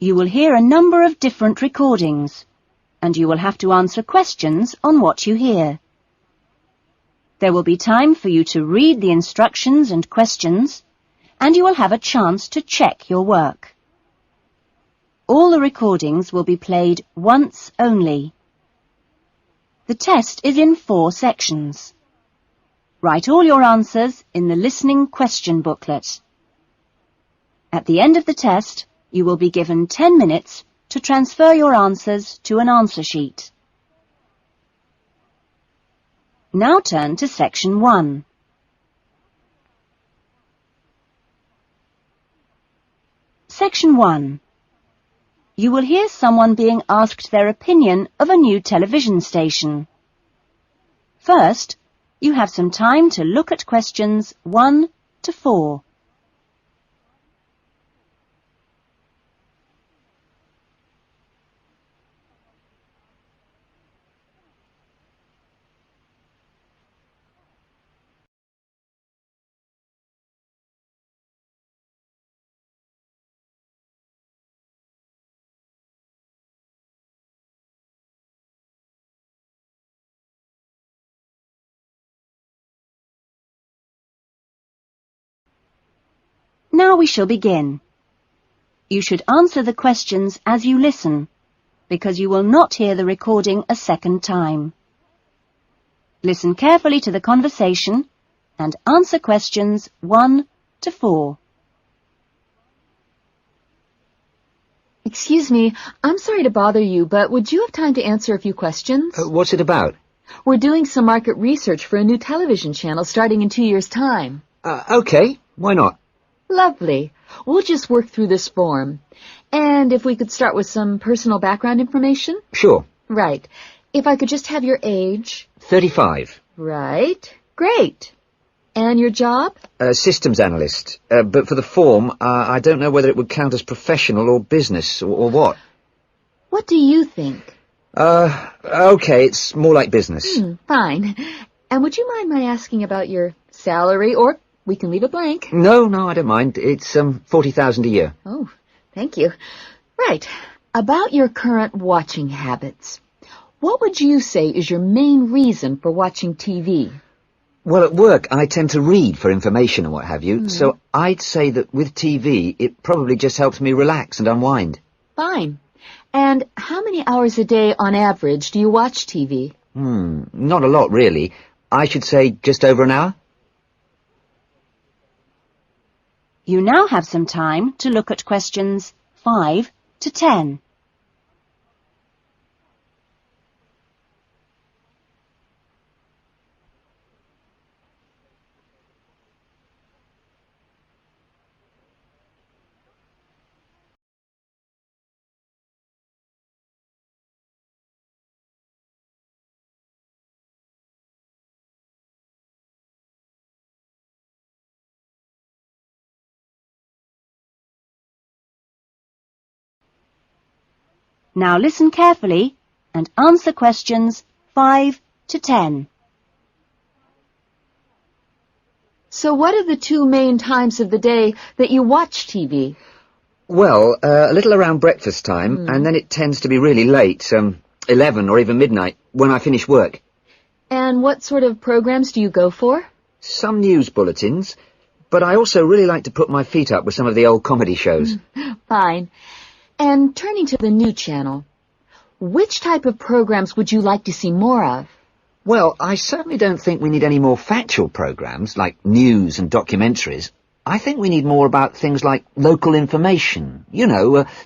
You will hear a number of different recordings, and you will have to answer questions on what you hear. There will be time for you to read the instructions and questions, and you will have a chance to check your work. All the recordings will be played once only. The test is in 4 sections. Write all your answers in the listening question booklet. At the end of the test, you will be given 10 minutes to transfer your answers to an answer sheet. Now turn to Section 1. Section 1. You will hear someone being asked their opinion of a new television station. First, you have some time to look at questions 1 to 4. Now we shall begin. You should answer the questions as you listen, because you will not hear the recording a second time. Listen carefully to the conversation and answer questions 1 to 4. Excuse me, I'm sorry to bother you, but would you have time to answer a few questions? What's it about? We're doing some market research for a new television channel starting in 2 years' time. Okay, why not? Lovely. We'll just work through this form. And if we could start with some personal background information? Sure. Right. If I could just have your age? 35. Right. Great. And your job? Systems analyst. But for the form, I don't know whether it would count as professional or business or what. What do you think? Okay, it's more like business. Fine. And would you mind my asking about your salary, or we can leave it blank? No, I don't mind. It's 40,000 a year. Oh, thank you. Right. About your current watching habits, what would you say is your main reason for watching TV? Well, at work, I tend to read for information and what have you, so I'd say that with TV, it probably just helps me relax and unwind. Fine. And how many hours a day, on average, do you watch TV? Not a lot, really. I should say just over an hour. You now have some time to look at questions 5 to 10. Now listen carefully and answer questions 5 to 10. So what are the 2 main times of the day that you watch TV? Well, a little around breakfast time, and then it tends to be really late, 11 or even midnight, when I finish work. And what sort of programs do you go for? Some news bulletins, but I also really like to put my feet up with some of the old comedy shows. Fine. And turning to the new channel, which type of programs would you like to see more of? Well, I certainly don't think we need any more factual programs, like news and documentaries. I think we need more about things like local information,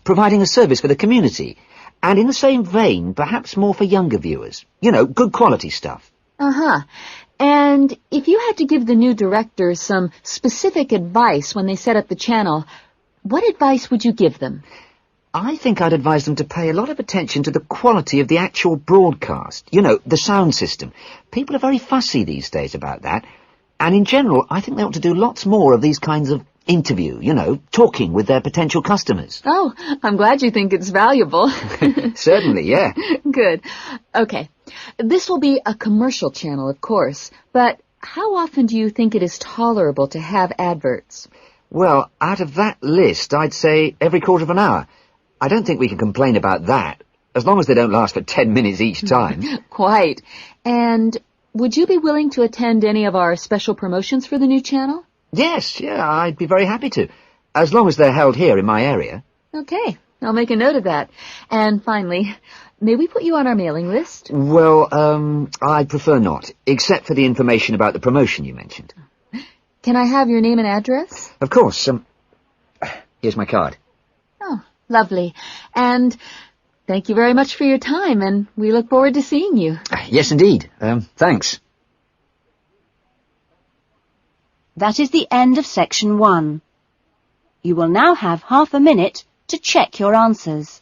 providing a service for the community. And in the same vein, perhaps more for younger viewers. Good quality stuff. Uh-huh. And if you had to give the new directors some specific advice when they set up the channel, what advice would you give them? I think I'd advise them to pay a lot of attention to the quality of the actual broadcast. The sound system. People are very fussy these days about that. And in general, I think they ought to do lots more of these kinds of interview, talking with their potential customers. Oh, I'm glad you think it's valuable. Certainly, yeah. Good. Okay. This will be a commercial channel, of course, but how often do you think it is tolerable to have adverts? Well, out of that list, I'd say every quarter of an hour. I don't think we can complain about that, as long as they don't last for 10 minutes each time. Quite. And would you be willing to attend any of our special promotions for the new channel? Yes, yeah, I'd be very happy to, as long as they're held here in my area. Okay, I'll make a note of that. And finally, may we put you on our mailing list? Well, I'd prefer not, except for the information about the promotion you mentioned. Can I have your name and address? Of course. Here's my card. Oh, lovely. And thank you very much for your time, and we look forward to seeing you. Yes, indeed. Thanks. That is the end of section 1. You will now have half a minute to check your answers.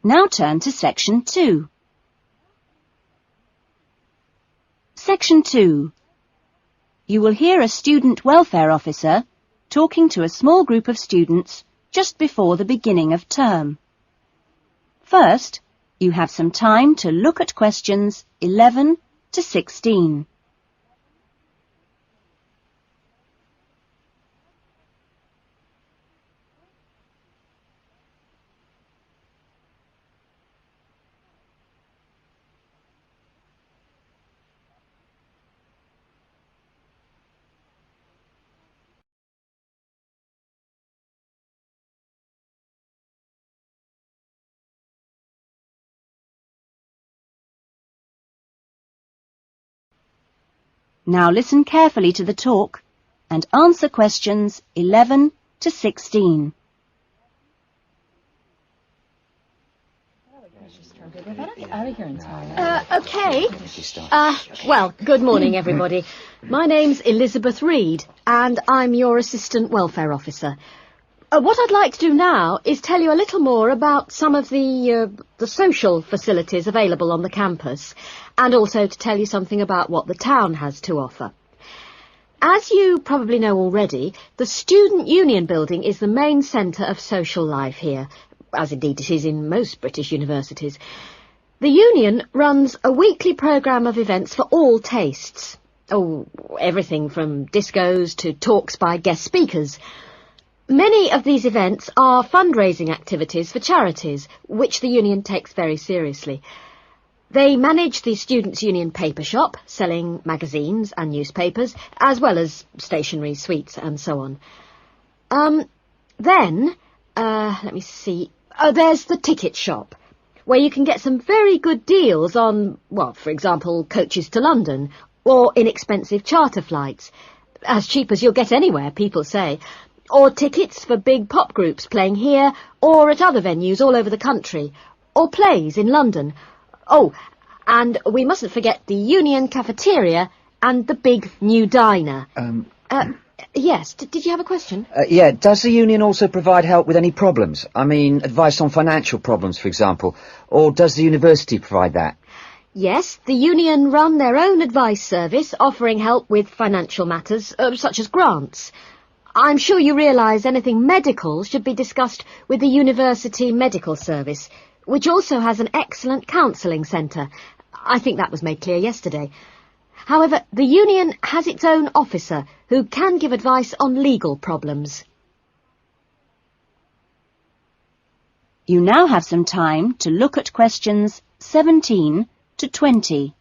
Now turn to section 2. Section 2. You will hear a student welfare officer talking to a small group of students just before the beginning of term. First, you have some time to look at questions 11 to 16. Now listen carefully to the talk and answer questions 11 to 16. Okay. Well, good morning, everybody. My name's Elizabeth Reed, and I'm your Assistant Welfare Officer. What I'd like to do now is tell you a little more about some of the social facilities available on the campus, and also to tell you something about what the town has to offer. As you probably know already, the Student Union Building is the main centre of social life here, as indeed it is in most British universities. The Union runs a weekly programme of events for all tastes. Oh, everything from discos to talks by guest speakers. Many of these events are fundraising activities for charities, which the Union takes very seriously. They manage the Students' Union paper shop, selling magazines and newspapers, as well as stationery, sweets and so on. Let me see. There's the ticket shop, where you can get some very good deals on, well, for example, coaches to London, or inexpensive charter flights. As cheap as you'll get anywhere, people say. Or tickets for big pop groups playing here or at other venues all over the country, or plays in London. Oh, and we mustn't forget the Union cafeteria and the big new diner. Yes, did you have a question? Yeah, does the Union also provide help with any problems? I mean, advice on financial problems, for example, or does the university provide that? Yes, the Union run their own advice service, offering help with financial matters, such as grants. I'm sure you realise anything medical should be discussed with the University Medical Service, which also has an excellent counselling centre. I think that was made clear yesterday. However, the Union has its own officer who can give advice on legal problems. You now have some time to look at questions 17 to 20.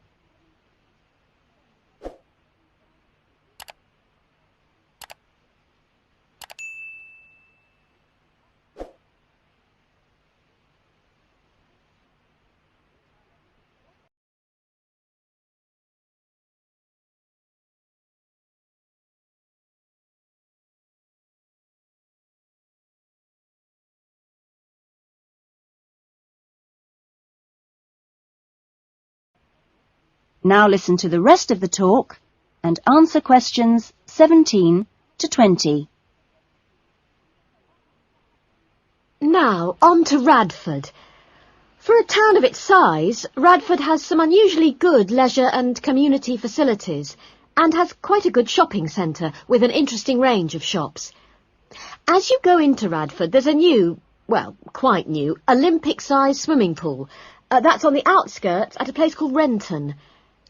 Now listen to the rest of the talk and answer questions 17 to 20. Now, on to Radford. For a town of its size, Radford has some unusually good leisure and community facilities and has quite a good shopping centre with an interesting range of shops. As you go into Radford, there's a new, well, quite new, Olympic-sized swimming pool. That's on the outskirts at a place called Renton.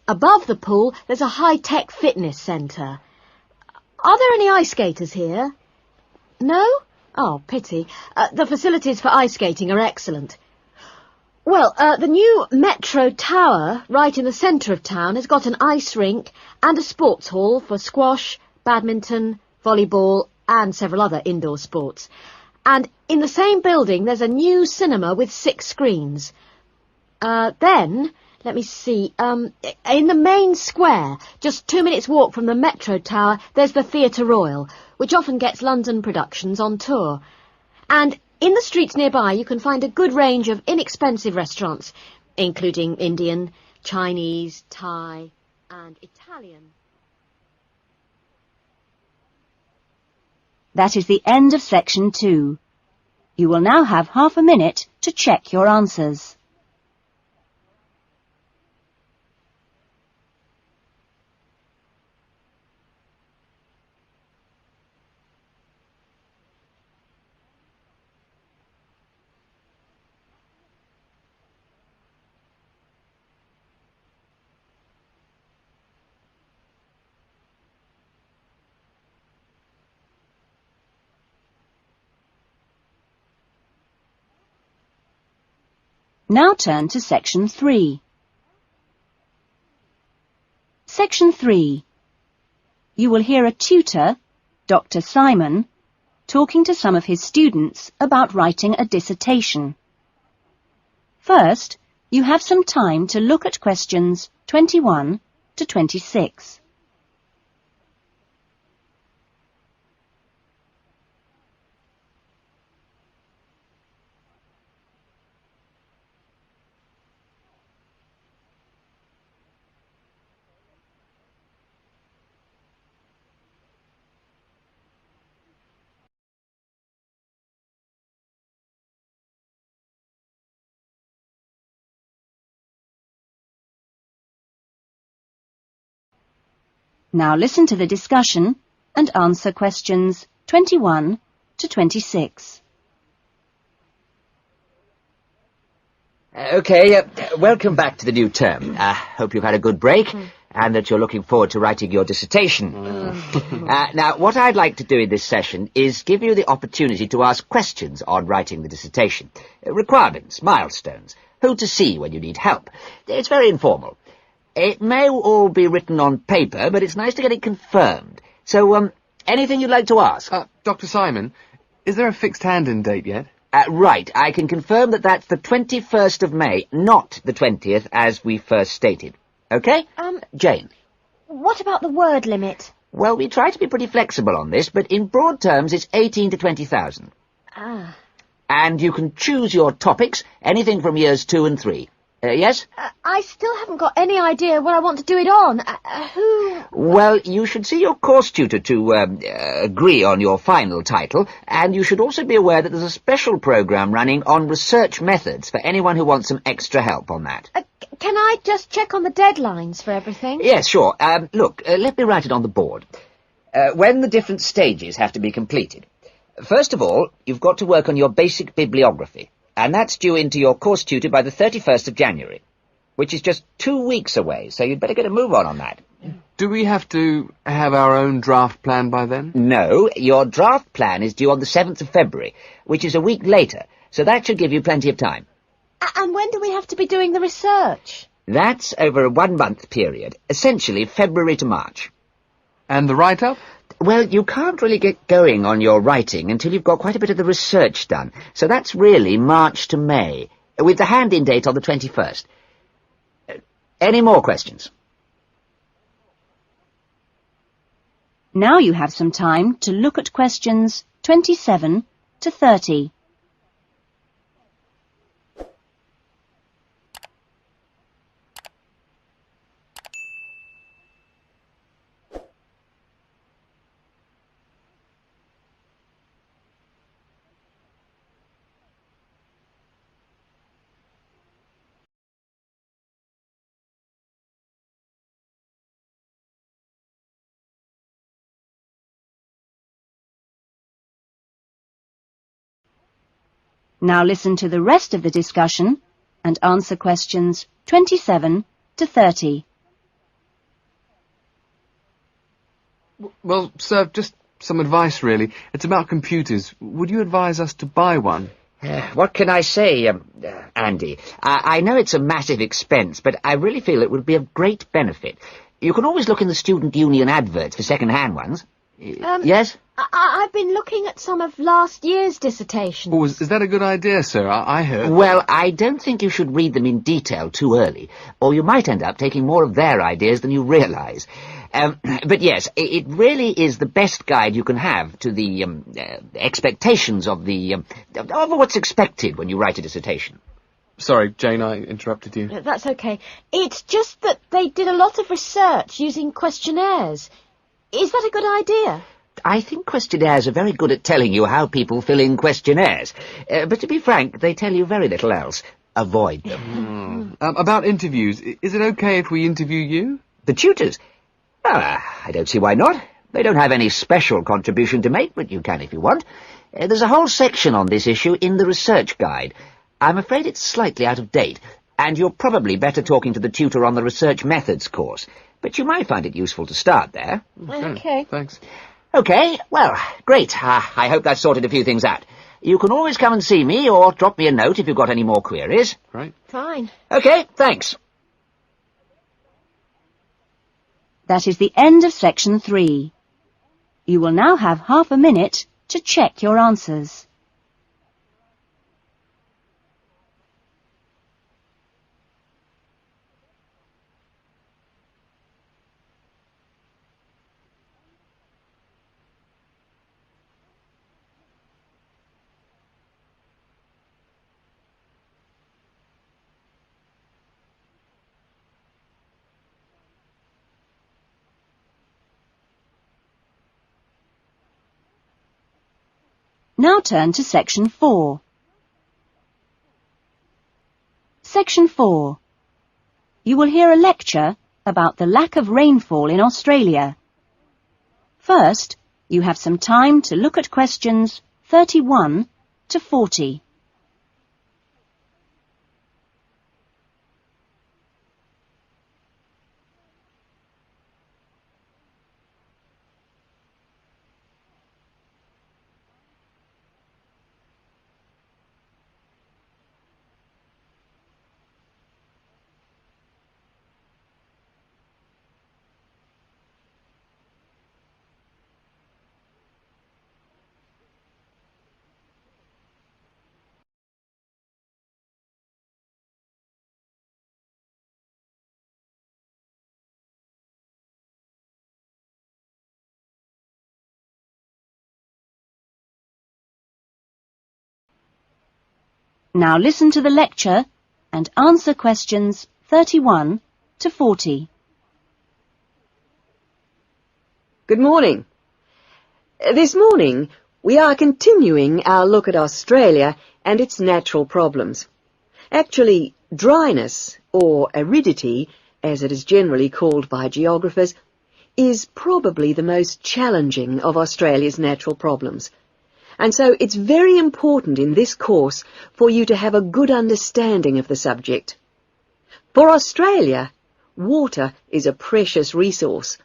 Above the pool, there's a high-tech fitness centre. Are there any ice skaters here? No? Oh, pity. The facilities for ice skating are excellent. Well, the new Metro Tower, right in the centre of town, has got an ice rink and a sports hall for squash, badminton, volleyball and several other indoor sports. And in the same building, there's a new cinema with 6 screens. Then, let me see, in the main square, just 2 minutes' walk from the Metro Tower, there's the Theatre Royal, which often gets London productions on tour. And in the streets nearby, you can find a good range of inexpensive restaurants, including Indian, Chinese, Thai and Italian. That is the end of section 2. You will now have half a minute to check your answers. Now turn to section 3. Section 3. You will hear a tutor, Dr. Simon, talking to some of his students about writing a dissertation. First, you have some time to look at questions 21 to 26. Now listen to the discussion and answer questions 21 to 26. OK, welcome back to the new term. Hope you've had a good break and that you're looking forward to writing your dissertation. Now, what I'd like to do in this session is give you the opportunity to ask questions on writing the dissertation. Requirements, milestones, who to see when you need help. It's very informal. It may all be written on paper, but it's nice to get it confirmed. So, anything you'd like to ask? Dr. Simon, is there a fixed hand-in date yet? Right, I can confirm that that's the 21st of May, not the 20th, as we first stated. OK? Jane? What about the word limit? Well, we try to be pretty flexible on this, but in broad terms, it's 18 to 20,000. Ah. And you can choose your topics, anything from years 2 and 3. Yes? I still haven't got any idea what I want to do it on. Who... Well, you should see your course tutor to agree on your final title, and you should also be aware that there's a special programme running on research methods for anyone who wants some extra help on that. Can I just check on the deadlines for everything? Yes, sure. Look, let me write it on the board. When the different stages have to be completed. First of all, you've got to work on your basic bibliography. And that's due into your course tutor by the 31st of January, which is just 2 weeks away, so you'd better get a move on that. Do we have to have our own draft plan by then? No, your draft plan is due on the 7th of February, which is a week later, so that should give you plenty of time. And when do we have to be doing the research? That's over a 1-month period, essentially February to March. And the write-up? Well, you can't really get going on your writing until you've got quite a bit of the research done. So that's really March to May, with the hand-in date on the 21st. Any more questions? Now you have some time to look at questions 27 to 30. Now listen to the rest of the discussion and answer questions 27 to 30. Well, sir, just some advice, really. It's about computers. Would you advise us to buy one? What can I say, Andy? I know it's a massive expense, but I really feel it would be of great benefit. You can always look in the student union adverts for second-hand ones. Yes? I've been looking at some of last year's dissertations. Oh, is that a good idea, sir? I heard... Well, I don't think you should read them in detail too early, or you might end up taking more of their ideas than you realise. But yes, it really is the best guide you can have to the expectations of what's expected when you write a dissertation. Sorry, Jane, I interrupted you. That's okay. It's just that they did a lot of research using questionnaires. Is that a good idea? I think questionnaires are very good at telling you how people fill in questionnaires. But to be frank, they tell you very little else. Avoid them. About interviews, is it okay if we interview you? The tutors? I don't see why not. They don't have any special contribution to make, but you can if you want. There's a whole section on this issue in the research guide. I'm afraid it's slightly out of date, and you're probably better talking to the tutor on the research methods course. But you might find it useful to start there. Okay. Thanks. Okay, well, great. I hope that's sorted a few things out. You can always come and see me, or drop me a note if you've got any more queries. Right. Fine. Okay, thanks. That is the end of section 3. You will now have half a minute to check your answers. Now turn to section 4. Section 4. You will hear a lecture about the lack of rainfall in Australia. First, you have some time to look at questions 31 to 40. Now listen to the lecture and answer questions 31 to 40. Good morning. This morning, we are continuing our look at Australia and its natural problems. Actually, dryness, or aridity, as it is generally called by geographers, is probably the most challenging of Australia's natural problems. And so it's very important in this course for you to have a good understanding of the subject. For Australia, water is a precious resource,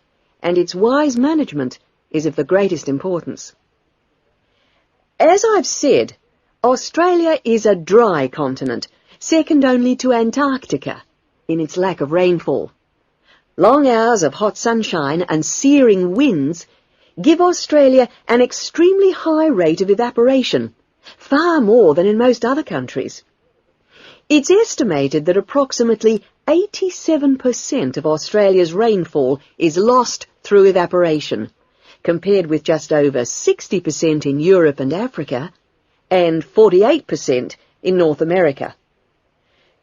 and its wise management is of the greatest importance. As I've said, Australia is a dry continent, second only to Antarctica in its lack of rainfall. Long hours of hot sunshine and searing winds give Australia an extremely high rate of evaporation, far more than in most other countries. It's estimated that approximately 87% of Australia's rainfall is lost through evaporation, compared with just over 60% in Europe and Africa, and 48% in North America.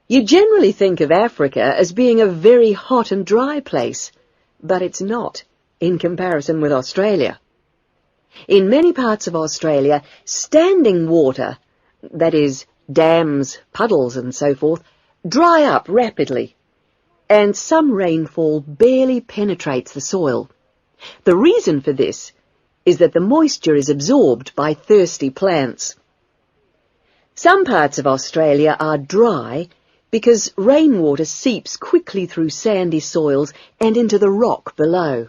You generally think of Africa as being a very hot and dry place, but it's not in comparison with Australia. In many parts of Australia, standing water, that is, dams, puddles and so forth, dry up rapidly, and some rainfall barely penetrates the soil. The reason for this is that the moisture is absorbed by thirsty plants. Some parts of Australia are dry because rainwater seeps quickly through sandy soils and into the rock below.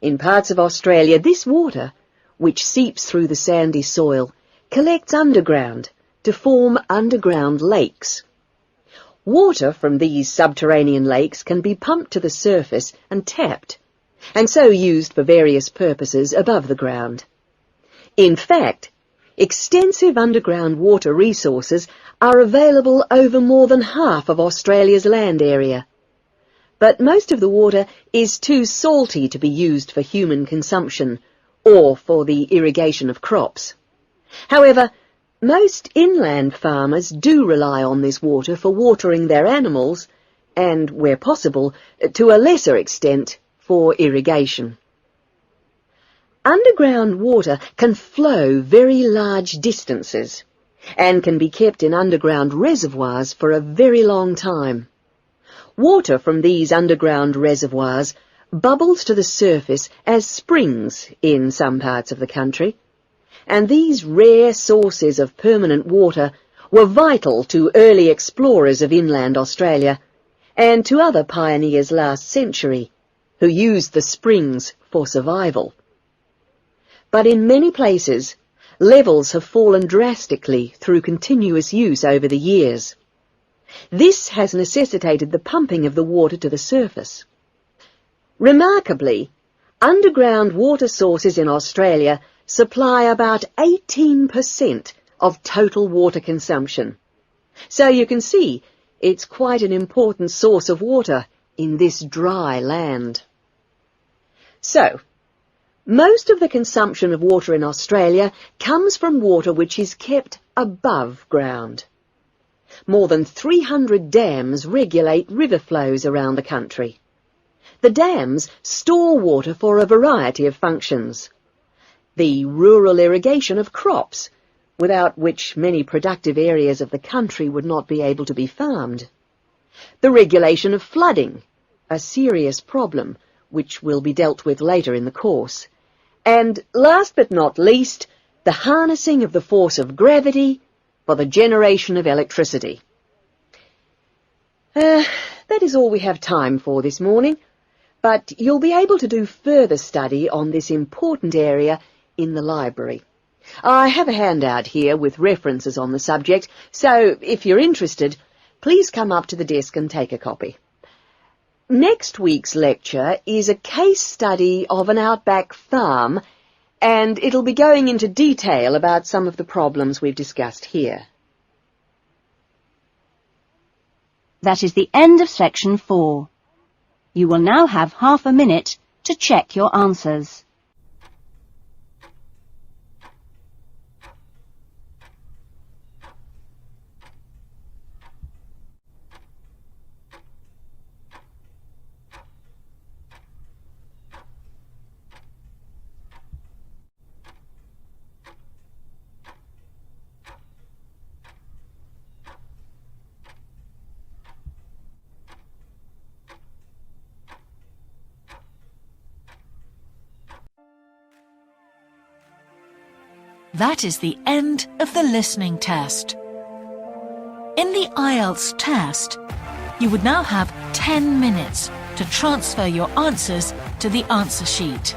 In parts of Australia, this water, which seeps through the sandy soil, collects underground to form underground lakes. Water from these subterranean lakes can be pumped to the surface and tapped, and so used for various purposes above the ground. In fact, extensive underground water resources are available over more than half of Australia's land area. But most of the water is too salty to be used for human consumption or for the irrigation of crops. However, most inland farmers do rely on this water for watering their animals and, where possible, to a lesser extent, for irrigation. Underground water can flow very large distances and can be kept in underground reservoirs for a very long time. Water from these underground reservoirs bubbles to the surface as springs in some parts of the country, and these rare sources of permanent water were vital to early explorers of inland Australia and to other pioneers last century who used the springs for survival. But in many places, levels have fallen drastically through continuous use over the years. This has necessitated the pumping of the water to the surface. Remarkably, underground water sources in Australia supply about 18% of total water consumption. So you can see it's quite an important source of water in this dry land. So, most of the consumption of water in Australia comes from water which is kept above ground. More than 300 dams regulate river flows around the country. The dams store water for a variety of functions. The rural irrigation of crops, without which many productive areas of the country would not be able to be farmed. The regulation of flooding, a serious problem which will be dealt with later in the course. And last but not least, the harnessing of the force of gravity for the generation of electricity. That is all we have time for this morning, but you'll be able to do further study on this important area in the library. I have a handout here with references on the subject, so if you're interested, please come up to the desk and take a copy. Next week's lecture is a case study of an outback farm, and it'll be going into detail about some of the problems we've discussed here. That is the end of section 4. You will now have half a minute to check your answers. That is the end of the listening test. In the IELTS test, you would now have 10 minutes to transfer your answers to the answer sheet.